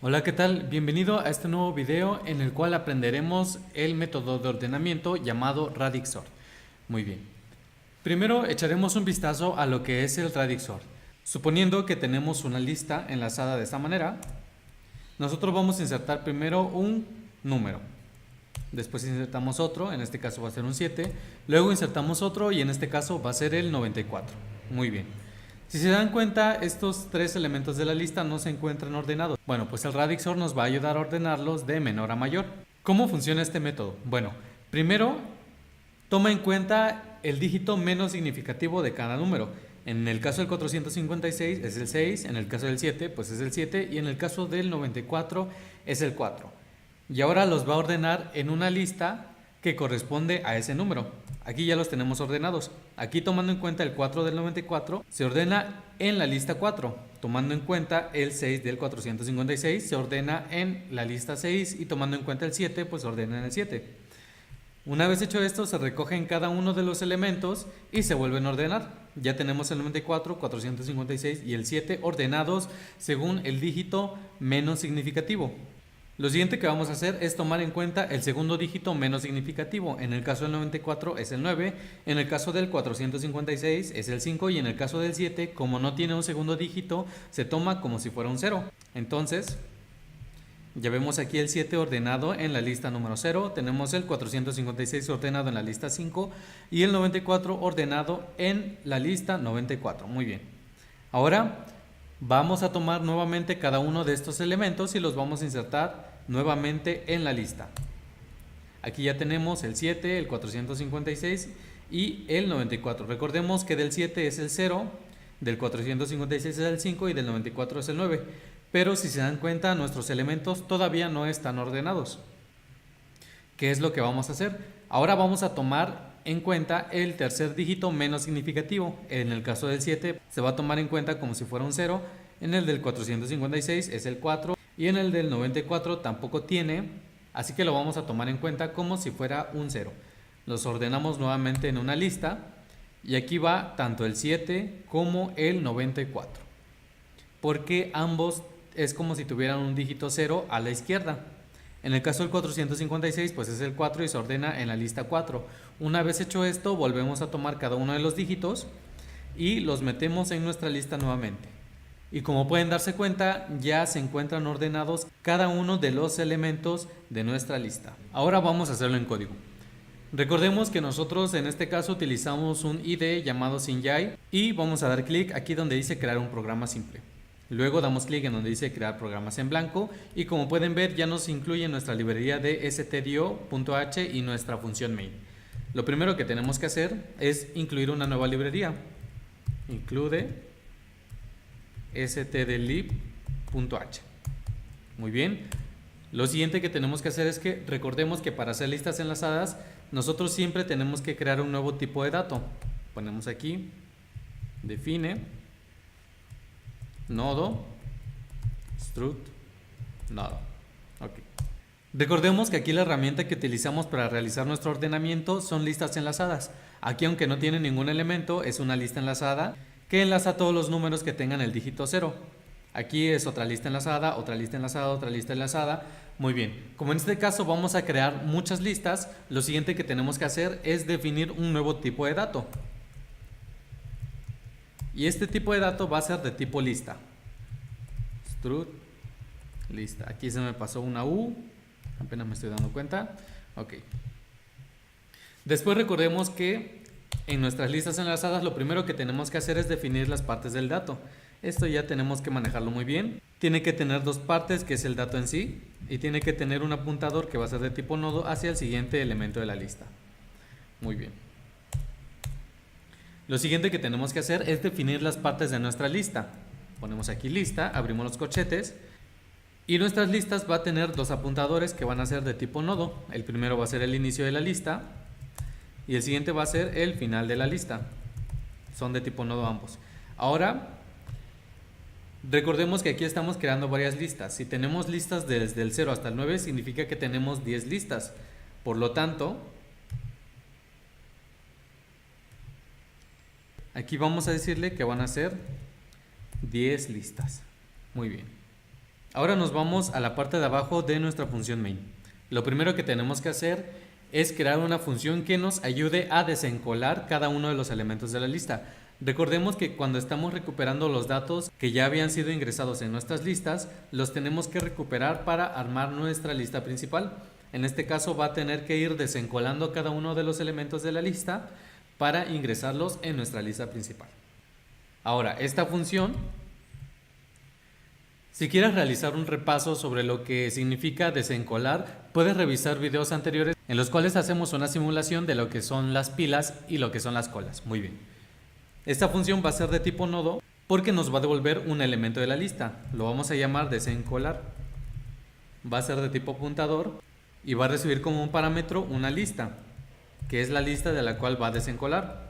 Hola, ¿qué tal? Bienvenido a este nuevo video en el cual aprenderemos el método de ordenamiento llamado Radix Sort. Muy bien. Primero echaremos un vistazo a lo que es el Radix Sort. Suponiendo que tenemos una lista enlazada de esta manera, nosotros vamos a insertar primero un número. Después insertamos otro, en este caso va a ser un 7. Luego insertamos otro y en este caso va a ser el 94. Muy bien. Si se dan cuenta, estos tres elementos de la lista no se encuentran ordenados. Bueno, pues el Radix Sort nos va a ayudar a ordenarlos de menor a mayor. ¿Cómo funciona este método? Bueno, primero toma en cuenta el dígito menos significativo de cada número. En el caso del 456 es el 6, en el caso del 7 pues es el 7 y en el caso del 94 es el 4. Y ahora los va a ordenar en una lista que corresponde a ese número. Aquí ya los tenemos ordenados. Aquí, tomando en cuenta el 4 del 94, se ordena en la lista 4. Tomando en cuenta el 6 del 456, se ordena en la lista 6 y tomando en cuenta el 7, pues se ordena en el 7. Una vez hecho esto, se recogen cada uno de los elementos y se vuelven a ordenar. Ya tenemos el 94, 456 y el 7 ordenados según el dígito menos significativo. Lo siguiente que vamos a hacer es tomar en cuenta el segundo dígito menos significativo. En el caso del 94 es el 9, en el caso del 456 es el 5 y en el caso del 7, como no tiene un segundo dígito, se toma como si fuera un 0. Entonces, ya vemos aquí el 7 ordenado en la lista número 0, tenemos el 456 ordenado en la lista 5 y el 94 ordenado en la lista 94. Muy bien. Ahora vamos a tomar nuevamente cada uno de estos elementos y los vamos a insertar nuevamente en la lista. Aquí ya tenemos el 7, el 456 y el 94. Recordemos que del 7 es el 0, del 456 es el 5 y del 94 es el 9. Pero si se dan cuenta, nuestros elementos todavía no están ordenados. ¿Qué es lo que vamos a hacer? Ahora vamos a tomar en cuenta el tercer dígito menos significativo. En el caso del 7 se va a tomar en cuenta como si fuera un 0. En el del 456 es el 4 y en el del 94 tampoco tiene, así que lo vamos a tomar en cuenta como si fuera un 0. Los ordenamos nuevamente en una lista y aquí va tanto el 7 como el 94, porque ambos es como si tuvieran un dígito 0 a la izquierda. En el caso del 456 pues es el 4 y se ordena en la lista 4. Una vez hecho esto, volvemos a tomar cada uno de los dígitos y los metemos en nuestra lista nuevamente. Y como pueden darse cuenta, ya se encuentran ordenados cada uno de los elementos de nuestra lista. Ahora vamos a hacerlo en código. Recordemos que nosotros en este caso utilizamos un IDE llamado Synjai y vamos a dar clic aquí donde dice crear un programa simple. Luego damos clic en donde dice crear programas en blanco y como pueden ver ya nos incluye nuestra librería de stdio.h y nuestra función main. Lo primero que tenemos que hacer es incluir una nueva librería. Include stdlib.h. Muy bien. Lo siguiente que tenemos que hacer es que recordemos que para hacer listas enlazadas nosotros siempre tenemos que crear un nuevo tipo de dato. Ponemos aquí define nodo struct nodo. Okay. Recordemos que aquí la herramienta que utilizamos para realizar nuestro ordenamiento son listas enlazadas. Aquí, aunque no tiene ningún elemento, es una lista enlazada que enlaza todos los números que tengan el dígito 0. Aquí es otra lista enlazada, otra lista enlazada, otra lista enlazada. Muy bien, como en este caso vamos a crear muchas listas, lo siguiente que tenemos que hacer es definir un nuevo tipo de dato. Y este tipo de dato va a ser de tipo lista. Struct lista. Aquí se me pasó una U, apenas me estoy dando cuenta. Ok. Después recordemos que en nuestras listas enlazadas lo primero que tenemos que hacer es definir las partes del dato. Esto ya tenemos que manejarlo muy bien. Tiene que tener dos partes, que es el dato en sí, y tiene que tener un apuntador que va a ser de tipo nodo hacia el siguiente elemento de la lista. Muy bien. Lo siguiente que tenemos que hacer es definir las partes de nuestra lista. Ponemos aquí lista, abrimos los corchetes y nuestras listas va a tener dos apuntadores que van a ser de tipo nodo. El primero va a ser el inicio de la lista y el siguiente va a ser el final de la lista. Son de tipo nodo ambos. Ahora, recordemos que aquí estamos creando varias listas. Si tenemos listas desde el 0 hasta el 9, significa que tenemos 10 listas. Por lo tanto, aquí vamos a decirle que van a ser 10 listas. Muy bien. Ahora nos vamos a la parte de abajo de nuestra función main. Lo primero que tenemos que hacer es crear una función que nos ayude a desencolar cada uno de los elementos de la lista. Recordemos que cuando estamos recuperando los datos que ya habían sido ingresados en nuestras listas, los tenemos que recuperar para armar nuestra lista principal. En este caso va a tener que ir desencolando cada uno de los elementos de la lista para ingresarlos en nuestra lista principal. Ahora, esta función, si quieres realizar un repaso sobre lo que significa desencolar, puedes revisar videos anteriores en los cuales hacemos una simulación de lo que son las pilas y lo que son las colas. Muy bien. Esta función va a ser de tipo nodo porque nos va a devolver un elemento de la lista. Lo vamos a llamar desencolar. Va a ser de tipo apuntador y va a recibir como un parámetro una lista, que es la lista de la cual va a desencolar.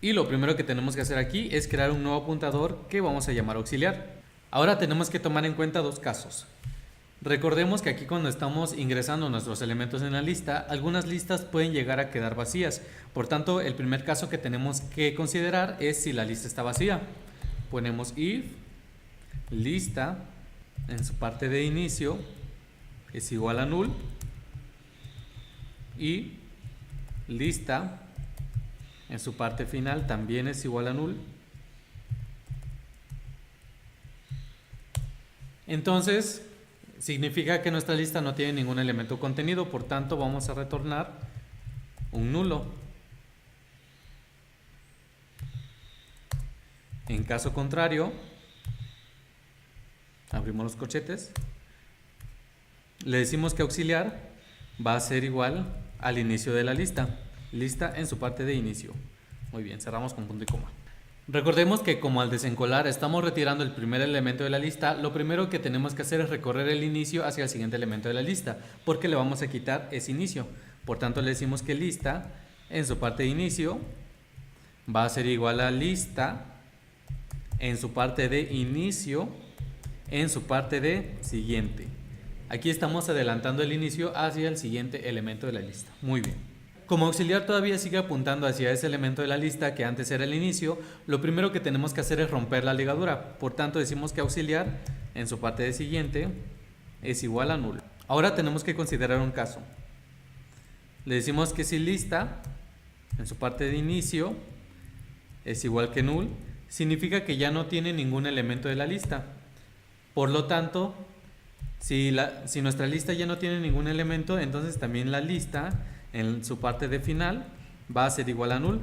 Y lo primero que tenemos que hacer aquí es crear un nuevo apuntador que vamos a llamar auxiliar. Ahora tenemos que tomar en cuenta dos casos. Recordemos que aquí cuando estamos ingresando nuestros elementos en la lista, algunas listas pueden llegar a quedar vacías. Por tanto, el primer caso que tenemos que considerar es si la lista está vacía. Ponemos if lista en su parte de inicio es igual a null y lista en su parte final también es igual a null. Entonces significa que nuestra lista no tiene ningún elemento contenido, por tanto vamos a retornar un nulo. En caso contrario, abrimos los corchetes, le decimos que auxiliar va a ser igual al inicio de la lista, lista en su parte de inicio. Muy bien, cerramos con punto y coma. Recordemos que como al desencolar estamos retirando el primer elemento de la lista, lo primero que tenemos que hacer es recorrer el inicio hacia el siguiente elemento de la lista, porque le vamos a quitar ese inicio. Por tanto, le decimos que lista en su parte de inicio va a ser igual a lista en su parte de inicio en su parte de siguiente. Aquí estamos adelantando el inicio hacia el siguiente elemento de la lista. Muy bien. Como auxiliar todavía sigue apuntando hacia ese elemento de la lista que antes era el inicio, lo primero que tenemos que hacer es romper la ligadura. Por tanto, decimos que auxiliar en su parte de siguiente es igual a null. Ahora tenemos que considerar un caso. Le decimos que si lista en su parte de inicio es igual que null, significa que ya no tiene ningún elemento de la lista. Por lo tanto, si nuestra lista ya no tiene ningún elemento, entonces también la lista en su parte de final va a ser igual a null.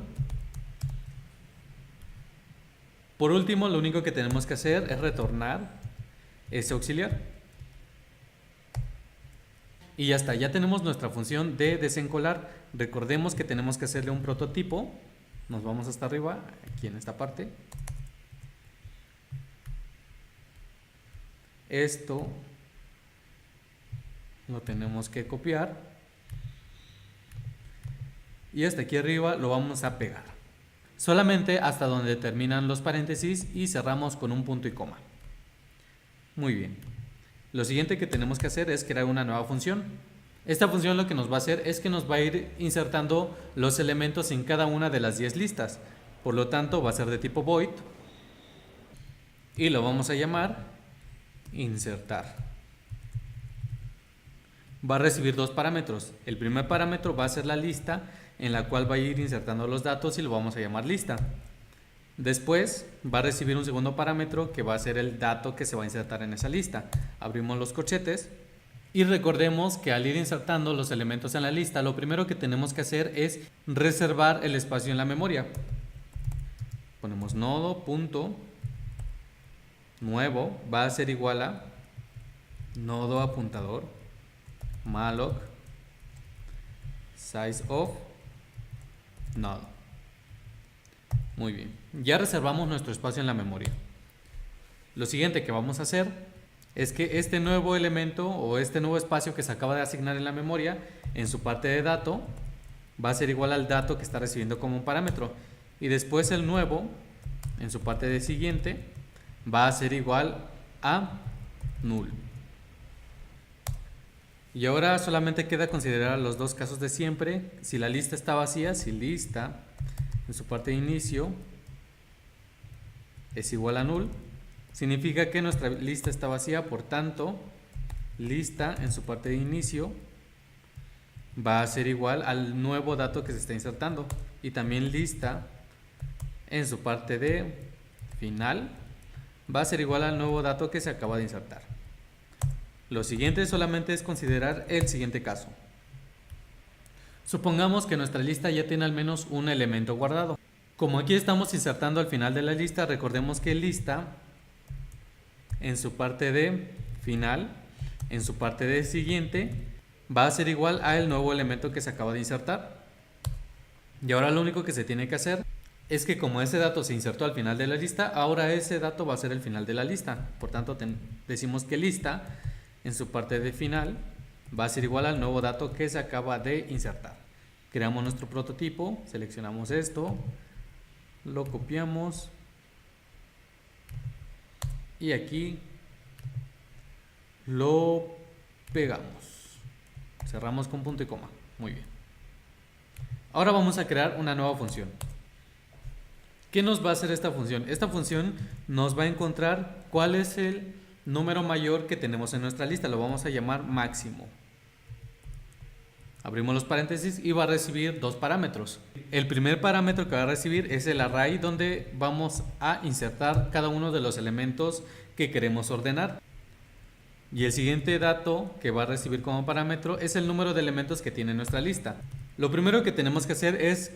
Por último, lo único que tenemos que hacer es retornar ese auxiliar. Y ya está, ya tenemos nuestra función de desencolar. Recordemos que tenemos que hacerle un prototipo. Nos vamos hasta arriba, aquí en esta parte. Esto lo tenemos que copiar. Y hasta aquí arriba lo vamos a pegar. Solamente hasta donde terminan los paréntesis y cerramos con un punto y coma. Muy bien. Lo siguiente que tenemos que hacer es crear una nueva función. Esta función lo que nos va a hacer es que nos va a ir insertando los elementos en cada una de las 10 listas. Por lo tanto va a ser de tipo void y lo vamos a llamar insertar. Va a recibir dos parámetros. El primer parámetro va a ser la lista en la cual va a ir insertando los datos y lo vamos a llamar lista. Después va a recibir un segundo parámetro que va a ser el dato que se va a insertar en esa lista. Abrimos los corchetes y recordemos que al ir insertando los elementos en la lista, lo primero que tenemos que hacer es reservar el espacio en la memoria. Ponemos nodo punto nuevo va a ser igual a nodo apuntador malloc size of nodo. Muy bien, ya reservamos nuestro espacio en la memoria. Lo siguiente que vamos a hacer es que este nuevo elemento o este nuevo espacio que se acaba de asignar en la memoria en su parte de dato va a ser igual al dato que está recibiendo como un parámetro, y después el nuevo en su parte de siguiente va a ser igual a null. Y ahora solamente queda considerar los dos casos de siempre. Si la lista está vacía, si lista en su parte de inicio es igual a null, significa que nuestra lista está vacía, por tanto, lista en su parte de inicio va a ser igual al nuevo dato que se está insertando, y también lista en su parte de final va a ser igual al nuevo dato que se acaba de insertar. Lo siguiente solamente es considerar el siguiente caso. Supongamos que nuestra lista ya tiene al menos un elemento guardado. Como aquí estamos insertando al final de la lista, recordemos que lista en su parte de final, en su parte de siguiente, va a ser igual al nuevo elemento que se acaba de insertar. Y ahora lo único que se tiene que hacer es que como ese dato se insertó al final de la lista, ahora ese dato va a ser el final de la lista. Por tanto, decimos que lista en su parte de final va a ser igual al nuevo dato que se acaba de insertar. Creamos nuestro prototipo, seleccionamos esto, lo copiamos y aquí lo pegamos. Cerramos con punto y coma. Muy bien. Ahora vamos a crear una nueva función. ¿Qué nos va a hacer esta función? Esta función nos va a encontrar cuál es el número mayor que tenemos en nuestra lista. Lo vamos a llamar máximo. Abrimos los paréntesis y va a recibir dos parámetros. El primer parámetro que va a recibir es el array, donde vamos a insertar cada uno de los elementos que queremos ordenar. Y el siguiente dato que va a recibir como parámetro es el número de elementos que tiene nuestra lista. Lo primero que tenemos que hacer es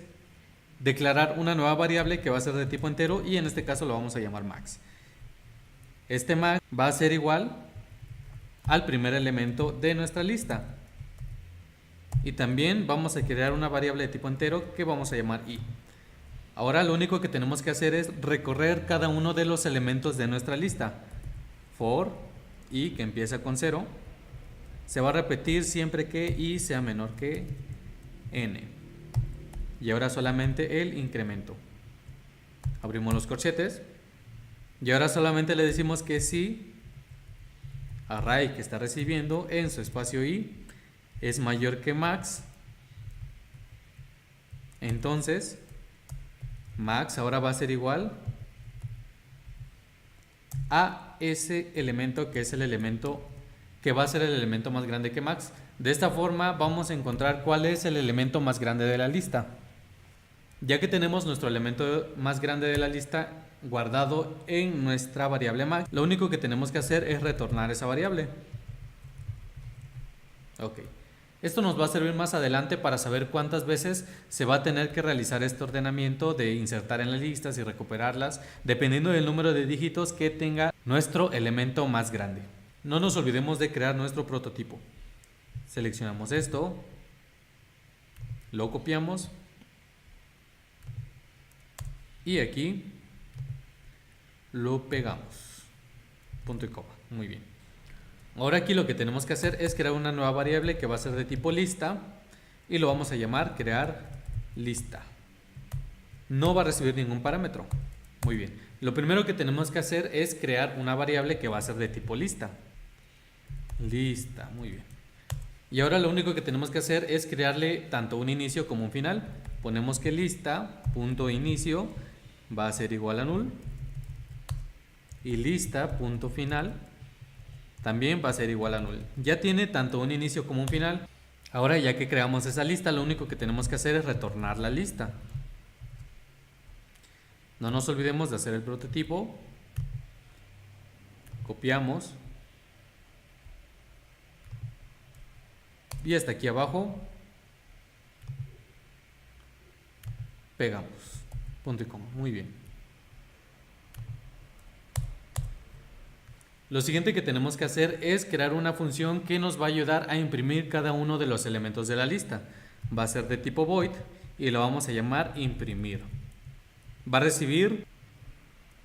declarar una nueva variable que va a ser de tipo entero, y en este caso lo vamos a llamar max. Este max va a ser igual al primer elemento de nuestra lista. Y también vamos a crear una variable de tipo entero que vamos a llamar i. Ahora lo único que tenemos que hacer es recorrer cada uno de los elementos de nuestra lista. For i, que empieza con 0, se va a repetir siempre que i sea menor que n. Y ahora solamente el incremento. Abrimos los corchetes y ahora solamente le decimos que si array que está recibiendo en su espacio i es mayor que max, entonces max ahora va a ser igual a ese elemento que es el elemento que va a ser el elemento más grande que max. De esta forma vamos a encontrar cuál es el elemento más grande de la lista. Ya que tenemos nuestro elemento más grande de la lista guardado en nuestra variable max, lo único que tenemos que hacer es retornar esa variable. Ok. Esto nos va a servir más adelante para saber cuántas veces se va a tener que realizar este ordenamiento de insertar en las listas y recuperarlas, dependiendo del número de dígitos que tenga nuestro elemento más grande. No nos olvidemos de crear nuestro prototipo. Seleccionamos esto, lo copiamos y aquí lo pegamos. Punto y coma. Muy bien. Ahora aquí lo que tenemos que hacer es crear una nueva variable que va a ser de tipo lista y lo vamos a llamar crear lista. No va a recibir ningún parámetro. Muy bien. Lo primero que tenemos que hacer es crear una variable que va a ser de tipo lista. Lista. Muy bien. Y ahora lo único que tenemos que hacer es crearle tanto un inicio como un final. Ponemos que lista.inicio va a ser igual a null y lista.final también va a ser igual a null. Ya tiene tanto un inicio como un final. Ahora, ya que creamos esa lista, lo único que tenemos que hacer es retornar la lista. No nos olvidemos de hacer el prototipo. Copiamos. Y hasta aquí abajo pegamos. Punto y coma. Muy bien. Lo siguiente que tenemos que hacer es crear una función que nos va a ayudar a imprimir cada uno de los elementos de la lista. Va a ser de tipo void y lo vamos a llamar imprimir. Va a recibir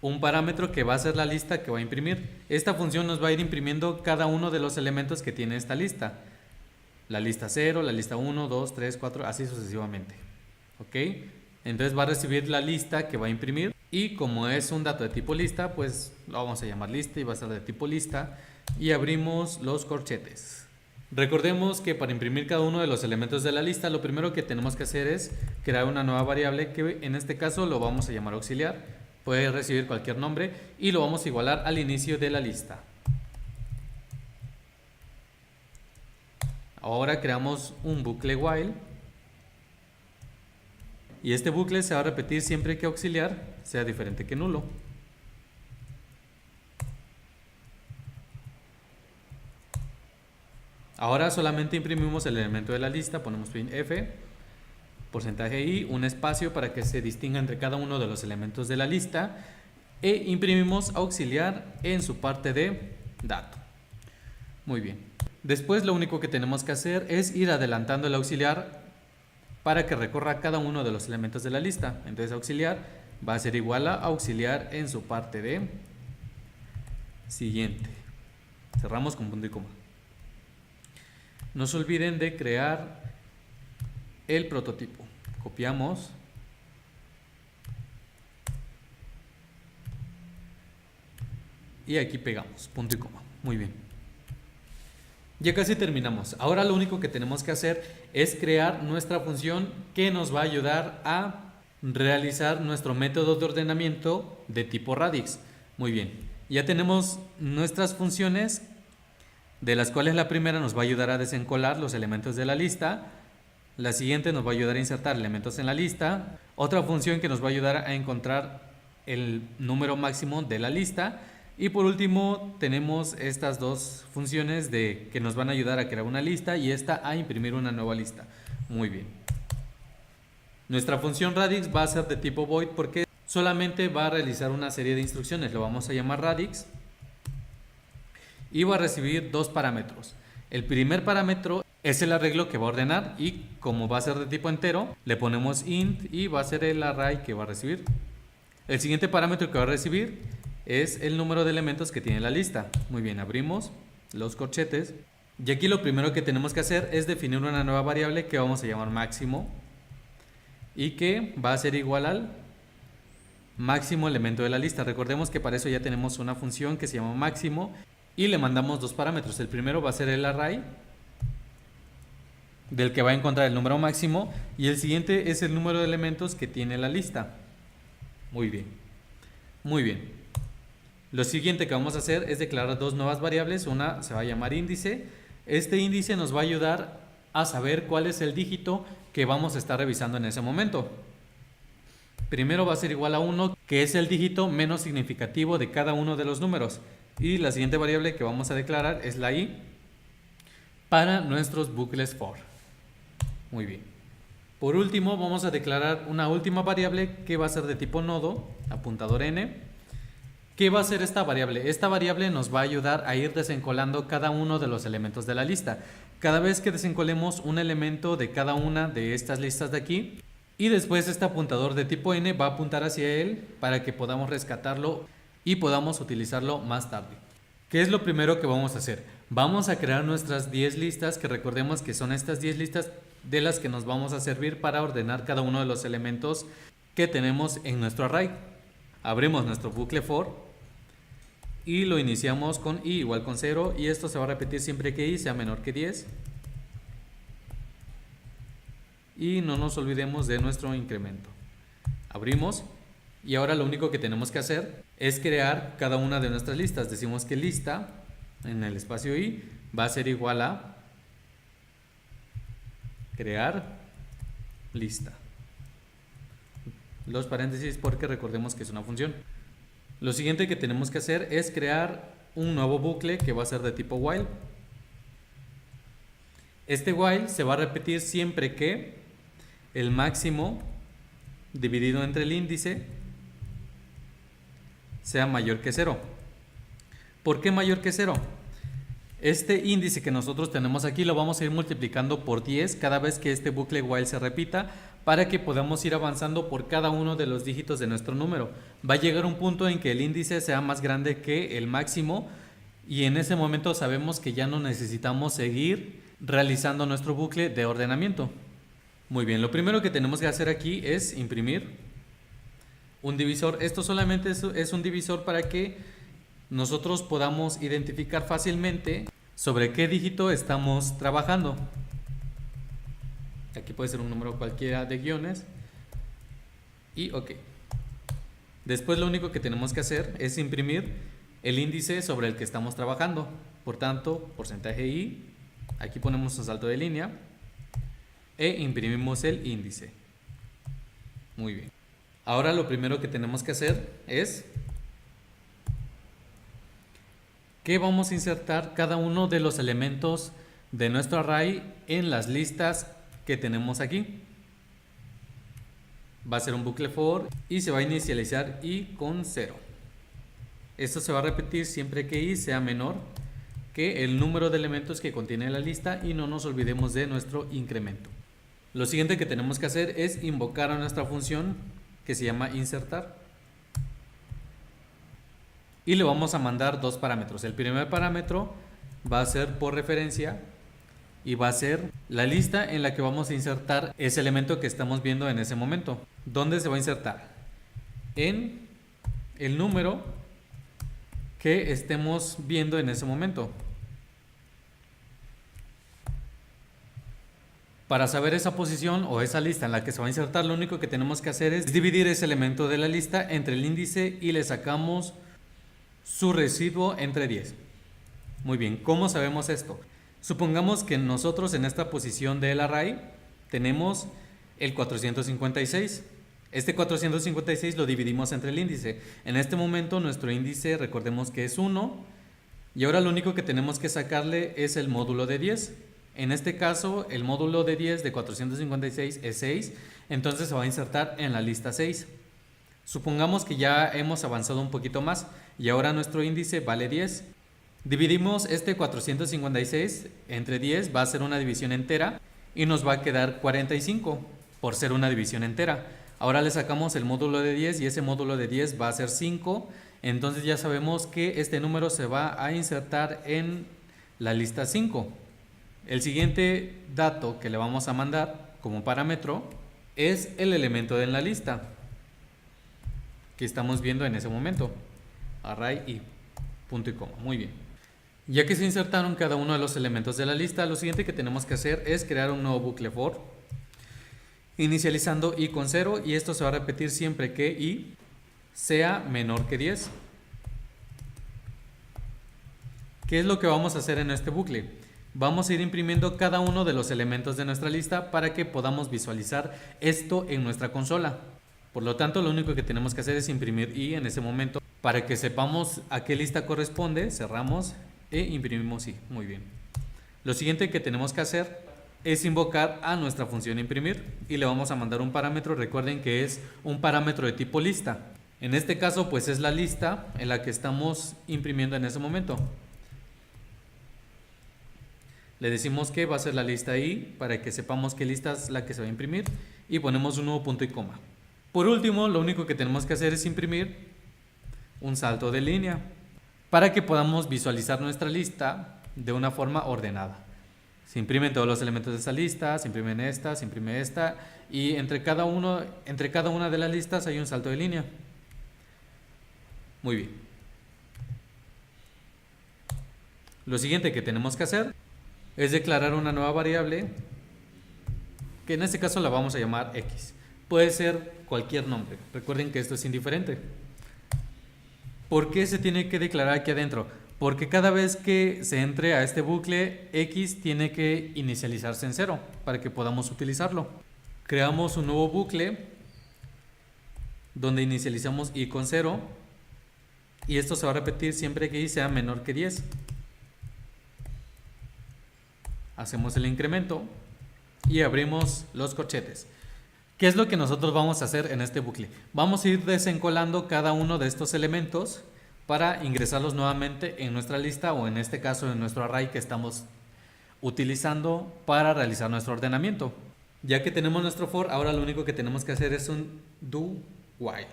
un parámetro que va a ser la lista que va a imprimir. Esta función nos va a ir imprimiendo cada uno de los elementos que tiene esta lista. La lista 0, la lista 1, 2, 3, 4, así sucesivamente. ¿Ok? Entonces va a recibir la lista que va a imprimir. Y como es un dato de tipo lista, pues lo vamos a llamar lista y va a ser de tipo lista. Y abrimos los corchetes. Recordemos que para imprimir cada uno de los elementos de la lista, lo primero que tenemos que hacer es crear una nueva variable que en este caso lo vamos a llamar auxiliar. Puede recibir cualquier nombre y lo vamos a igualar al inicio de la lista. Ahora creamos un bucle while y este bucle se va a repetir siempre que auxiliar sea diferente que nulo. Ahora solamente imprimimos el elemento de la lista, ponemos printf, porcentaje i, un espacio para que se distinga entre cada uno de los elementos de la lista e imprimimos auxiliar en su parte de dato. Muy bien. Después lo único que tenemos que hacer es ir adelantando el auxiliar para que recorra cada uno de los elementos de la lista. Entonces auxiliar va a ser igual a auxiliar en su parte de siguiente. Cerramos con punto y coma. No se olviden de crear el prototipo. Copiamos. Y aquí pegamos, punto y coma. Muy bien. Ya casi terminamos. Ahora lo único que tenemos que hacer es crear nuestra función que nos va a ayudar a realizar nuestro método de ordenamiento de tipo radix. Muy bien. Ya tenemos nuestras funciones, de las cuales la primera nos va a ayudar a desencolar los elementos de la lista. La siguiente nos va a ayudar a insertar elementos en la lista. Otra función que nos va a ayudar a encontrar el número máximo de la lista. Y por último tenemos estas dos funciones que nos van a ayudar a crear una lista y esta a imprimir una nueva lista. Muy bien. Nuestra función radix va a ser de tipo void porque solamente va a realizar una serie de instrucciones. Lo vamos a llamar radix y va a recibir dos parámetros. El primer parámetro es el arreglo que va a ordenar y como va a ser de tipo entero, le ponemos int y va a ser el array que va a recibir. El siguiente parámetro que va a recibir es el número de elementos que tiene la lista. Muy bien, abrimos los corchetes y aquí lo primero que tenemos que hacer es definir una nueva variable que vamos a llamar máximo y que va a ser igual al máximo elemento de la lista. Recordemos que para eso ya tenemos una función que se llama máximo y le mandamos dos parámetros. El primero va a ser el array del que va a encontrar el número máximo y el siguiente es el número de elementos que tiene la lista. Muy bien. Muy bien. Lo siguiente que vamos a hacer es declarar dos nuevas variables. Una se va a llamar índice. Este índice nos va a ayudar a saber cuál es el dígito que vamos a estar revisando en ese momento. Primero va a ser igual a 1, que es el dígito menos significativo de cada uno de los números. Y la siguiente variable que vamos a declarar es la i para nuestros bucles for. Muy bien. Por último vamos a declarar una última variable que va a ser de tipo nodo, apuntador n. ¿Qué va a hacer esta variable? Esta variable nos va a ayudar a ir desencolando cada uno de los elementos de la lista. Cada vez que desencolemos un elemento de cada una de estas listas de aquí, y después este apuntador de tipo n va a apuntar hacia él para que podamos rescatarlo y podamos utilizarlo más tarde. ¿Qué es lo primero que vamos a hacer? Vamos a crear nuestras 10 listas, que recordemos que son estas 10 listas de las que nos vamos a servir para ordenar cada uno de los elementos que tenemos en nuestro array. Abrimos nuestro bucle for y lo iniciamos con i igual con 0 y esto se va a repetir siempre que i sea menor que 10. Y no nos olvidemos de nuestro incremento. Abrimos y ahora lo único que tenemos que hacer es crear cada una de nuestras listas. Decimos que lista en el espacio i va a ser igual a crear lista. Los paréntesis porque recordemos que es una función. Lo siguiente que tenemos que hacer es crear un nuevo bucle que va a ser de tipo while. Este while se va a repetir siempre que el máximo dividido entre el índice sea mayor que 0. ¿Por qué mayor que 0? Este índice que nosotros tenemos aquí lo vamos a ir multiplicando por 10 cada vez que este bucle while se repita para que podamos ir avanzando por cada uno de los dígitos de nuestro número. Va a llegar un punto en que el índice sea más grande que el máximo y en ese momento sabemos que ya no necesitamos seguir realizando nuestro bucle de ordenamiento. Muy bien, lo primero que tenemos que hacer aquí es imprimir un divisor. Esto solamente es un divisor para que nosotros podamos identificar fácilmente sobre qué dígito estamos trabajando. Aquí puede ser un número cualquiera de guiones y ok. Después lo único que tenemos que hacer es imprimir el índice sobre el que estamos trabajando. Por tanto, porcentaje i, aquí ponemos un salto de línea e imprimimos el índice. Muy bien. Ahora lo primero que tenemos que hacer es que vamos a insertar cada uno de los elementos de nuestro array en las listas que tenemos aquí. Va a ser un bucle for y se va a inicializar i con 0. Esto se va a repetir siempre que i sea menor que el número de elementos que contiene la lista y no nos olvidemos de nuestro incremento. Lo siguiente que tenemos que hacer es invocar a nuestra función que se llama insertar. Y le vamos a mandar dos parámetros. El primer parámetro va a ser por referencia y va a ser la lista en la que vamos a insertar ese elemento que estamos viendo en ese momento. ¿Dónde se va a insertar? En el número que estemos viendo en ese momento. Para saber esa posición o esa lista en la que se va a insertar, lo único que tenemos que hacer es dividir ese elemento de la lista entre el índice y le sacamos su residuo entre 10. Muy bien, ¿cómo sabemos esto? Supongamos que nosotros en esta posición del array tenemos el 456. Este 456 lo dividimos entre el índice. En este momento nuestro índice, recordemos que es 1, y ahora lo único que tenemos que sacarle es el módulo de 10. En este caso, el módulo de 10 de 456 es 6, entonces se va a insertar en la lista 6. Supongamos que ya hemos avanzado un poquito más y ahora nuestro índice vale 10. Dividimos este 456 entre 10, va a ser una división entera y nos va a quedar 45 por ser una división entera. Ahora le sacamos el módulo de 10 y ese módulo de 10 va a ser 5, entonces ya sabemos que este número se va a insertar en la lista 5. El siguiente dato que le vamos a mandar como parámetro es el elemento de la lista que estamos viendo en ese momento. Array i, punto y coma. Muy bien. Ya que se insertaron cada uno de los elementos de la lista, lo siguiente que tenemos que hacer es crear un nuevo bucle for, inicializando i con 0, y esto se va a repetir siempre que i sea menor que 10. ¿Qué es lo que vamos a hacer en este bucle? Vamos a ir imprimiendo cada uno de los elementos de nuestra lista para que podamos visualizar esto en nuestra consola. Por lo tanto, lo único que tenemos que hacer es imprimir i en ese momento para que sepamos a qué lista corresponde. Cerramos e imprimimos i. Muy bien. Lo siguiente que tenemos que hacer es invocar a nuestra función imprimir y le vamos a mandar un parámetro. Recuerden que es un parámetro de tipo lista. En este caso, pues es la lista en la que estamos imprimiendo en ese momento. Le decimos que va a ser la lista i para que sepamos qué lista es la que se va a imprimir y ponemos un nuevo punto y coma. Por último, lo único que tenemos que hacer es imprimir un salto de línea para que podamos visualizar nuestra lista de una forma ordenada. Se imprimen todos los elementos de esa lista, se imprimen esta, se imprime esta y entre cada una de las listas hay un salto de línea. Muy bien. Lo siguiente que tenemos que hacer es declarar una nueva variable que en este caso la vamos a llamar x. Puede ser cualquier nombre. Recuerden que esto es indiferente. ¿Por qué se tiene que declarar aquí adentro? Porque cada vez que se entre a este bucle, x tiene que inicializarse en 0 para que podamos utilizarlo. Creamos un nuevo bucle donde inicializamos i con 0 y esto se va a repetir siempre que i sea menor que 10. Hacemos el incremento y abrimos los corchetes. ¿Qué es lo que nosotros vamos a hacer en este bucle? Vamos a ir desencolando cada uno de estos elementos para ingresarlos nuevamente en nuestra lista o en este caso en nuestro array que estamos utilizando para realizar nuestro ordenamiento. Ya que tenemos nuestro for, ahora lo único que tenemos que hacer es un do while.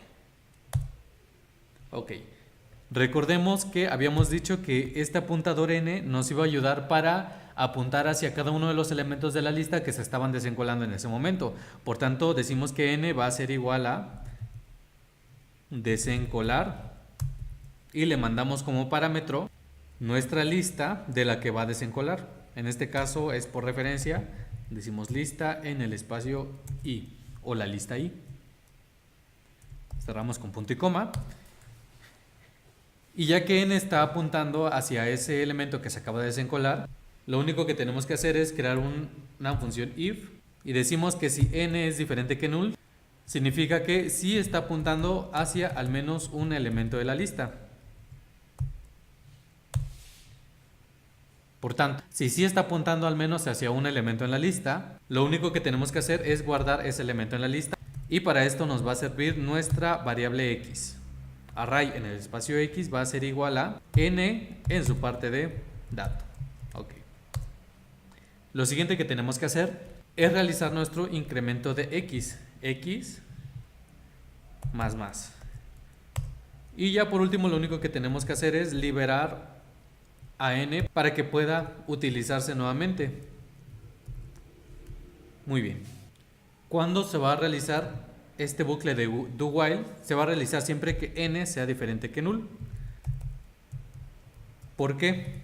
Ok. Recordemos que habíamos dicho que este apuntador n nos iba a ayudar para apuntar hacia cada uno de los elementos de la lista que se estaban desencolando en ese momento. Por tanto, decimos que n va a ser igual a desencolar y le mandamos como parámetro nuestra lista de la que va a desencolar. En este caso es por referencia, decimos lista en el espacio i o la lista i. Cerramos con punto y coma. Y ya que n está apuntando hacia ese elemento que se acaba de desencolar, lo único que tenemos que hacer es crear una función if y decimos que si n es diferente que null, significa que sí está apuntando hacia al menos un elemento de la lista. Por tanto, si sí está apuntando al menos hacia un elemento en la lista, lo único que tenemos que hacer es guardar ese elemento en la lista y para esto nos va a servir nuestra variable x. Array en el espacio x va a ser igual a n en su parte de dato. Okay. Lo siguiente que tenemos que hacer es realizar nuestro incremento de x más. Y ya por último lo único que tenemos que hacer es liberar a n para que pueda utilizarse nuevamente. Muy bien. ¿Cuándo se va a realizar este bucle de do while? Se va a realizar siempre que n sea diferente que null. ¿Por qué?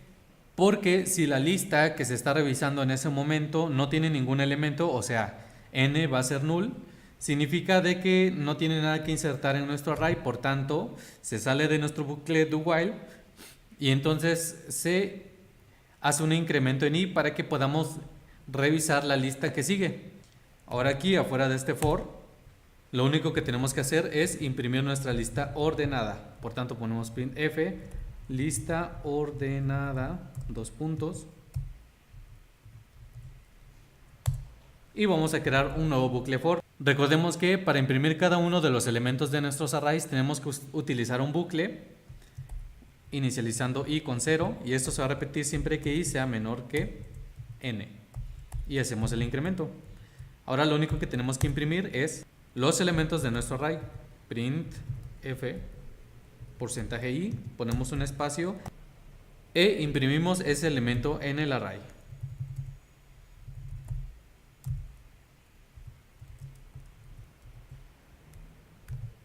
Porque si la lista que se está revisando en ese momento no tiene ningún elemento, o sea, n va a ser null, significa de que no tiene nada que insertar en nuestro array, por tanto, se sale de nuestro bucle do while y entonces se hace un incremento en i para que podamos revisar la lista que sigue. Ahora aquí, afuera de este for, lo único que tenemos que hacer es imprimir nuestra lista ordenada. Por tanto, ponemos printf lista ordenada, dos puntos. Y vamos a crear un nuevo bucle for. Recordemos que para imprimir cada uno de los elementos de nuestros arrays tenemos que utilizar un bucle inicializando i con 0 y esto se va a repetir siempre que i sea menor que n. Y hacemos el incremento. Ahora lo único que tenemos que imprimir es los elementos de nuestro array. Printf %i, ponemos un espacio e imprimimos ese elemento en el array.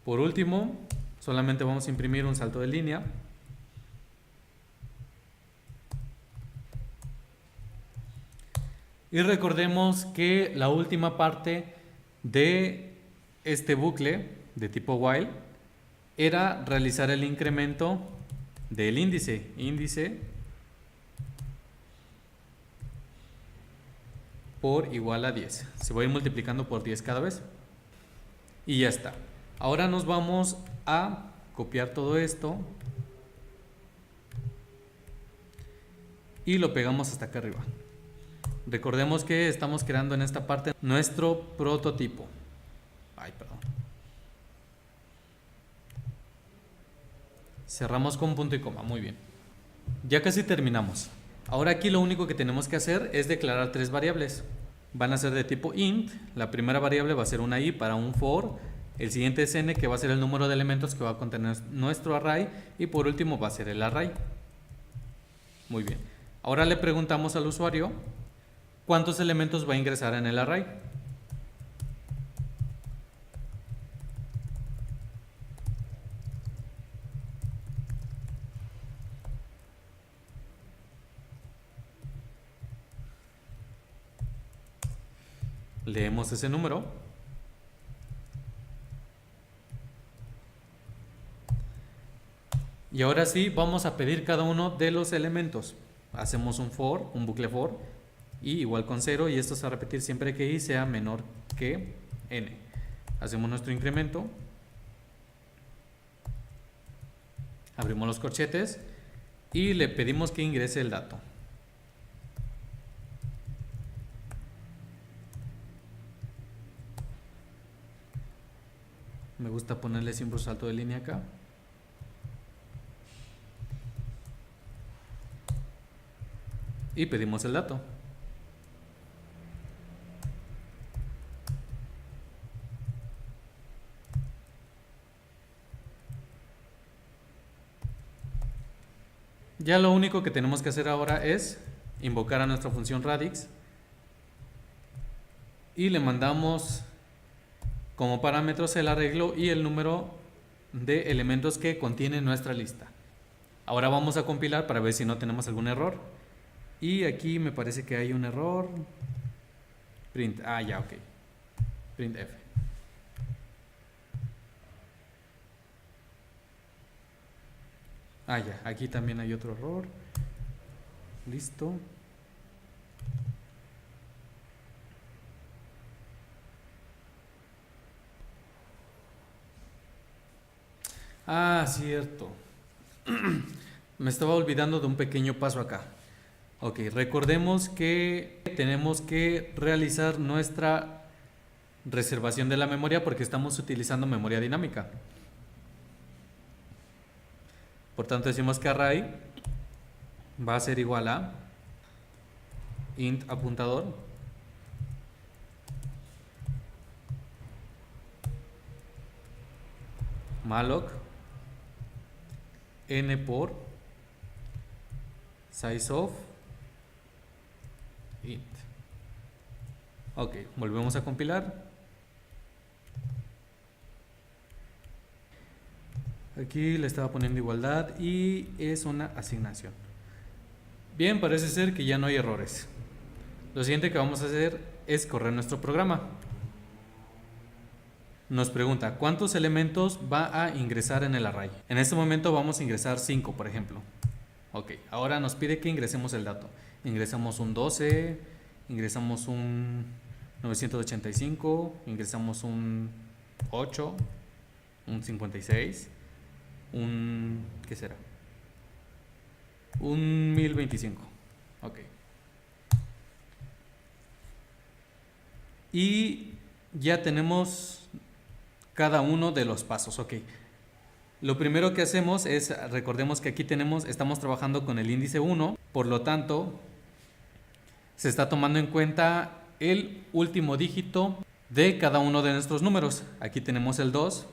Por último, solamente vamos a imprimir un salto de línea. Y recordemos que la última parte de este bucle de tipo while era realizar el incremento del índice por igual a 10. Se va a ir multiplicando por 10 cada vez. Y ya está. Ahora nos vamos a copiar todo esto y lo pegamos hasta acá arriba. Recordemos que estamos creando en esta parte nuestro prototipo. Cerramos con punto y coma, muy bien. Ya casi terminamos. Ahora aquí lo único que tenemos que hacer es declarar tres variables. Van a ser de tipo int. La primera variable va a ser una i para un for. El siguiente es n, que va a ser el número de elementos que va a contener nuestro array. Y por último va a ser el array. Muy bien. Ahora le preguntamos al usuario ¿cuántos elementos va a ingresar en el array? Leemos ese número. Y ahora sí vamos a pedir cada uno de los elementos. Hacemos un for, un bucle for, y igual con 0, y esto se va a repetir siempre que i sea menor que n. Hacemos nuestro incremento. Abrimos los corchetes y le pedimos que ingrese el dato. Me gusta ponerle siempre un salto de línea acá. Y pedimos el dato. Ya lo único que tenemos que hacer ahora es invocar a nuestra función radix y le mandamos como parámetros el arreglo y el número de elementos que contiene nuestra lista. Ahora vamos a compilar para ver si no tenemos algún error. Y aquí me parece que hay un error. Printf. Printf. Ah, ya, aquí también hay otro error. Listo. Ah, cierto. Me estaba olvidando de un pequeño paso acá. Ok, recordemos que tenemos que realizar nuestra reservación de la memoria porque estamos utilizando memoria dinámica. Por tanto, decimos que array va a ser igual a int apuntador malloc n por size of int. Ok, volvemos a compilar. Aquí le estaba poniendo igualdad y es una asignación. Bien, parece ser que ya no hay errores. Lo siguiente que vamos a hacer es correr nuestro programa. Nos pregunta cuántos elementos va a ingresar en el array. En este momento vamos a ingresar 5, por ejemplo. Ok, ahora nos pide que ingresemos el dato. Ingresamos un 12, ingresamos un 985, ingresamos un 8, un 56, ¿qué será? Un 1025. Ok. Y ya tenemos cada uno de los pasos. Ok. Lo primero que hacemos es, recordemos que aquí estamos trabajando con el índice 1, por lo tanto, se está tomando en cuenta el último dígito de cada uno de nuestros números. Aquí tenemos el 2,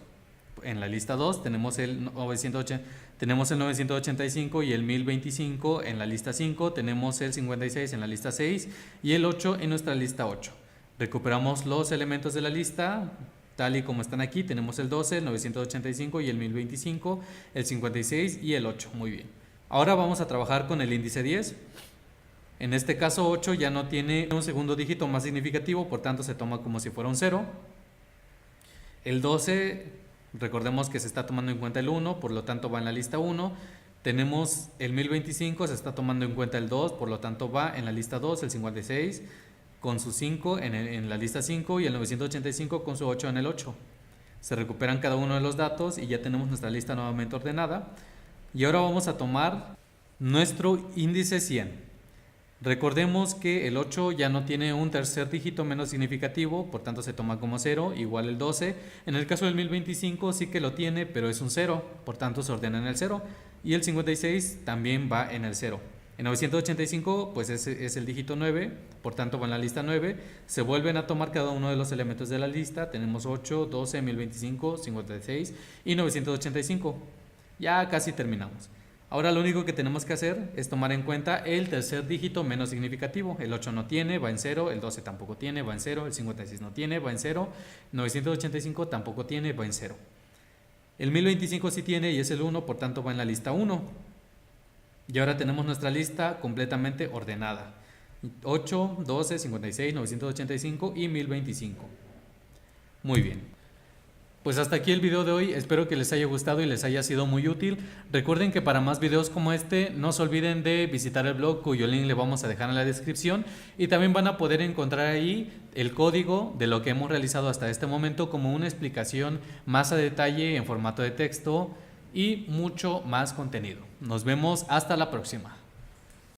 en la lista 2 tenemos el 985 y el 1025 en la lista 5, tenemos el 56 en la lista 6 y el 8 en nuestra lista 8. Recuperamos los elementos de la lista tal y como están aquí. Tenemos el 12, el 985 y el 1025, el 56 y el 8. Muy bien. Ahora vamos a trabajar con el índice 10. En este caso 8 ya no tiene un segundo dígito más significativo, por tanto se toma como si fuera un 0. El 12, recordemos que se está tomando en cuenta el 1, por lo tanto va en la lista 1. Tenemos el 1025, se está tomando en cuenta el 2, por lo tanto va en la lista 2, el 56 con su 5 en la lista 5 y el 985 con su 8 en el 8. Se recuperan cada uno de los datos y ya tenemos nuestra lista nuevamente ordenada. Y ahora vamos a tomar nuestro índice 100. Recordemos que el 8 ya no tiene un tercer dígito menos significativo, por tanto se toma como 0, igual el 12. En el caso del 1025 sí que lo tiene, pero es un 0, por tanto se ordena en el 0. Y el 56 también va en el 0. En 985 pues es el dígito 9, por tanto va en la lista 9. Se vuelven a tomar cada uno de los elementos de la lista. Tenemos 8, 12, 1025, 56 y 985. Ya casi terminamos. Ahora lo único que tenemos que hacer es tomar en cuenta el tercer dígito menos significativo. El 8 no tiene, va en 0, el 12 tampoco tiene, va en 0, el 56 no tiene, va en 0, 985 tampoco tiene, va en 0. El 1025 sí tiene y es el 1, por tanto va en la lista 1. Y ahora tenemos nuestra lista completamente ordenada. 8, 12, 56, 985 y 1025. Muy bien. Pues hasta aquí el video de hoy, espero que les haya gustado y les haya sido muy útil. Recuerden que para más videos como este no se olviden de visitar el blog cuyo link le vamos a dejar en la descripción y también van a poder encontrar ahí el código de lo que hemos realizado hasta este momento como una explicación más a detalle en formato de texto y mucho más contenido. Nos vemos hasta la próxima.